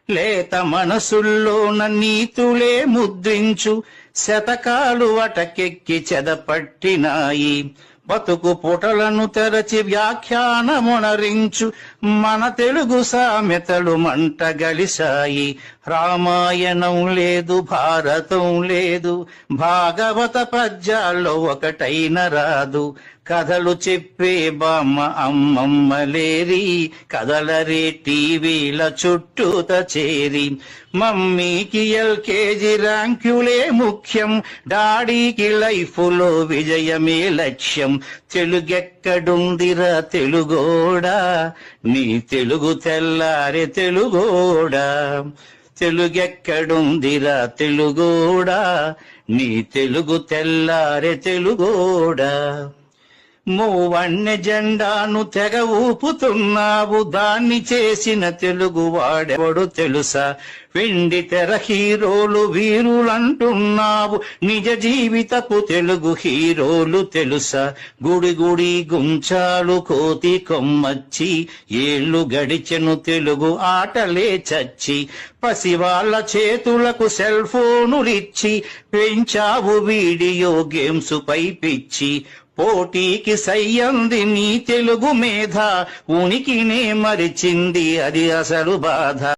లేత మనసుల్లోన నీతులే ముద్రించు శతకాలు అటకెక్కి చెదపట్టినాయి. బతుకు పుటలను తెరచి వ్యాఖ్యానమునరించు మన తెలుగు సామెతలు మంట గలిసాయి. రామాయణం లేదు, భారతం లేదు, భాగవత పద్యాల్లో ఒకటైన రాదు. కథలు చెప్పే బామ్మ అమ్మమ్మ లేరి, కథలరే టీవీల చుట్టూత చేరి. మమ్మీకి ఎల్కేజీ ర్యాంకులే ముఖ్యం, డాడీకి లైఫ్లో విజయమే లక్ష్యం. తెలుగెక్కడుందిరా తెలుగోడా, నీ తెలుగు తెల్లారే తెలుగోడా. తెలుగెక్కడుందిరా తెలుగోడా, నీ తెలుగు తెల్లారే తెలుగోడా. మూవన్నె జెండాను తెగ ఊపుతున్నావు, దాన్ని చేసిన తెలుగు వాడెవడు తెలుసా? వెండి తెర హీరోలు వీరులంటున్నావు, నిజ జీవితపు తెలుగు హీరోలు తెలుసా? గుడి గుడి గుంచాలు కోతి కొమ్మచ్చి, ఏళ్ళు గడిచెను తెలుగు ఆటలే చచ్చి. పసివాళ్ల చేతులకు సెల్ ఫోనులిచ్చి పెంచావు వీడియో గేమ్స్ పై పిచ్చి. పోటీకి సయ్యంది నీ తెలుగు మేధ, ఉనికినే మరిచింది అది అసలు బాధ.